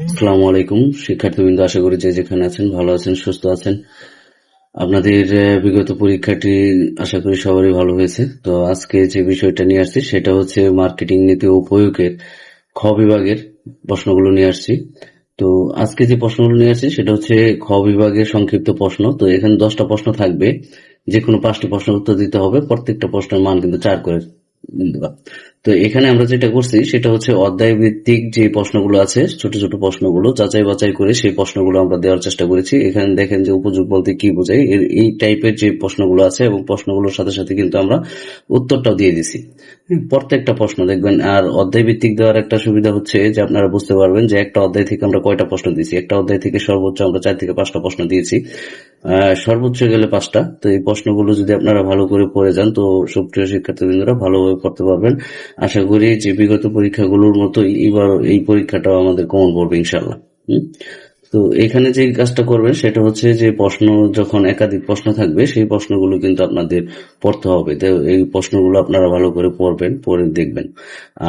আসসালামু আলাইকুম শিক্ষার্থীবৃন্দ, আশা করি যে যেখানে আছেন ভালো আছেন, সুস্থ আছেন। আপনাদের বিগত পরীক্ষাটি আশা করি সবারই ভালো হয়েছে। তো আজকে যে বিষয়টা নিয়ে আসছি সেটা হচ্ছে মার্কেটিং নীতি ও প্রয়োগের খ বিভাগের প্রশ্নগুলো নিয়ে আসছি। তো আজকে যে প্রশ্নগুলো নিয়ে আসছি সেটা হচ্ছে খ বিভাগের সংক্ষিপ্ত প্রশ্ন। তো এখানে 10টা প্রশ্ন থাকবে, যে কোনো 5টি প্রশ্নের উত্তর দিতে হবে। প্রত্যেকটা প্রশ্নের মান কিন্তু 4 করে দেওয়া। তো এখানে আমরা যেটা করছি সেটা হচ্ছে অধ্যায় ভিত্তিক যে প্রশ্নগুলো আছে, ছোট ছোট প্রশ্নগুলো যাচাই বাছাই করে সেই প্রশ্নগুলো আমরা দেওয়ার চেষ্টা করেছি। এখানে দেখেন যে উপযোগ বলতে কি বোঝায়, এই টাইপের যে প্রশ্নগুলো আছে এবং প্রশ্নগুলোর সাথে সাথে কিন্তু আমরা উত্তরটাও দিয়ে দিছি প্রত্যেকটা প্রশ্ন দেখবেন। আর অধ্যায় ভিত্তিক দেওয়ার একটা সুবিধা হচ্ছে যে আপনারা বুঝতে পারবেন যে একটা অধ্যায় থেকে আমরা কয়টা প্রশ্ন দিয়েছি। একটা অধ্যায় থেকে সর্বোচ্চ আমরা 4 থেকে 5টা প্রশ্ন দিয়েছি, সর্বোচ্চ গেলে 5টা। তো এই প্রশ্নগুলো যদি আপনারা ভালো করে পড়ে যান তো সুপ্রিয় শিক্ষার্থীবৃন্দরা ভালোভাবে পড়তে পারবেন। আশা করি যে বিগত পরীক্ষাগুলোর মতো এবার এই পরীক্ষাটাও আমাদের কমন পড়বে ইনশাল্লাহ। তো এখানে যে কাজটা করবেন সেটা হচ্ছে যে প্রশ্ন যখন একাধিক প্রশ্ন থাকবে সেই প্রশ্নগুলো কিন্তু আপনাদের পড়তে হবে। তো এই প্রশ্নগুলো আপনারা ভালো করে পড়বেন, পড়ে দেখবেন।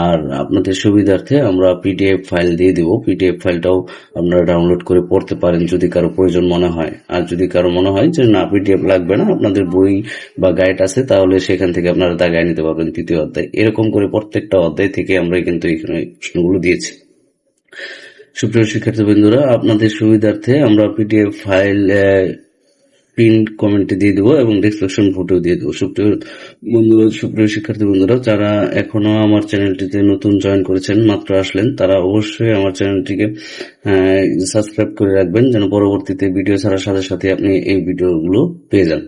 আর আপনাদের সুবিধার্থে আমরা পিডিএফ ফাইল দিয়ে দিব। পিডিএফ ফাইলটাও আপনারা ডাউনলোড করে পড়তে পারেন যদি কারো প্রয়োজন মনে হয়। আর যদি কারো মনে হয় যে না পিডিএফ লাগবে না, আপনাদের বই বা গাইড আছে, তাহলে সেখান থেকে আপনারা দাগায় নিতে পারবেন 3য় অধ্যায়। এরকম করে প্রত্যেকটা অধ্যায় থেকে আমরা কিন্তু এখানে প্রশ্নগুলো দিয়েছি। সুপ্রিয় শিক্ষার্থীবৃন্দরা, আপনাদের সুবিধার্থে আমরা পিডিএফ ফাইল পিন কমেন্টে দিয়ে দেবো এবং ডেসক্রিপশন ফটো দিয়ে দেবো। সুপ্রিয় শিক্ষার্থী বন্ধুরা, যারা এখনো আমার চ্যানেলটিতে নতুন জয়েন করেছেন, মাত্র আসলেন, তারা অবশ্যই আমার চ্যানেলটিকে সাবস্ক্রাইব করে রাখবেন যেন পরবর্তীতে ভিডিও ছাড়ার সাথে সাথে আপনি এই ভিডিওগুলো পেয়ে যান।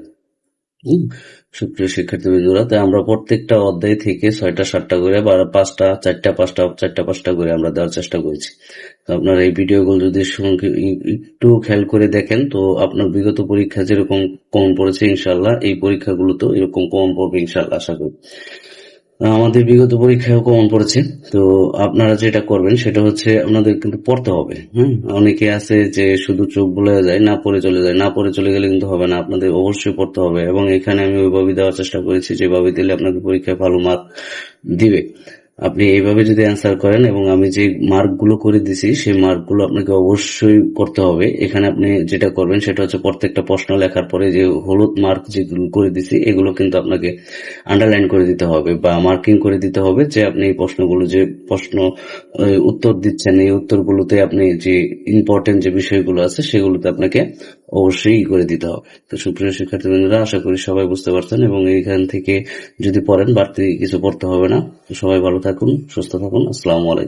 সুপ্রিয় শিক্ষার্থীবৃন্দরা, তাই আমরা প্রত্যেকটা অধ্যায় থেকে 6টা 7টা করে বা 5টা 4টা 5টা 4টা 5টা করে আমরা দেওয়ার চেষ্টা করেছি। তো আপনারা এই ভিডিওগুলো যদি একটু খেয়াল করে দেখেন তো আপনার বিগত পরীক্ষা যেরকম কমন পড়েছে ইনশাল্লাহ এই পরীক্ষাগুলোতেও এরকম কমন পড়বে ইনশাল্লাহ, আশা করি। আমাদের বিগত পরীক্ষায় কমন পড়েছে। তো আপনারা যেটা করবেন সেটা হচ্ছে আপনাদের কিন্তু পড়তে হবে। অনেকে আছে যে শুধু চোখ বুলে যায়, না পড়ে চলে যায়। না পড়ে চলে গেলে কিন্তু হবে না, আপনাদের অবশ্যই পড়তে হবে। এবং এখানে আমি ওইভাবে দেওয়ার চেষ্টা করেছি যেভাবে দিলে আপনাদের পরীক্ষায় ভালো মার্ক দিবে। আপনি এইভাবে যদি অ্যান্সার করেন এবং আমি যে মার্কগুলো করে দিছি সেই মার্কগুলো আপনাকে অবশ্যই করতে হবে। এখানে আপনি যেটা করবেন সেটা হচ্ছে প্রত্যেকটা প্রশ্ন লেখার পরে যে হলুদ মার্ক যেগুলো করে দিছি এগুলো কিন্তু আপনাকে আন্ডারলাইন করে দিতে হবে বা মার্কিং করে দিতে হবে যে আপনি এই প্রশ্নগুলো যে প্রশ্ন উত্তর দিচ্ছেন এই উত্তরগুলোতে আপনি যে ইম্পর্টেন্ট যে বিষয়গুলো আছে সেগুলোতে আপনাকে অবশ্যই করে দিতে হবে। তো সুপ্রিয় শিক্ষার্থীবৃন্দরা, আশা করি সবাই বুঝতে পারছেন এবং এইখান থেকে যদি পড়েন বাড়তি কিছু পড়তে হবে না। তো সবাই ভালো থাকুন, সুস্থ থাকুন। আসসালামু আলাইকুম।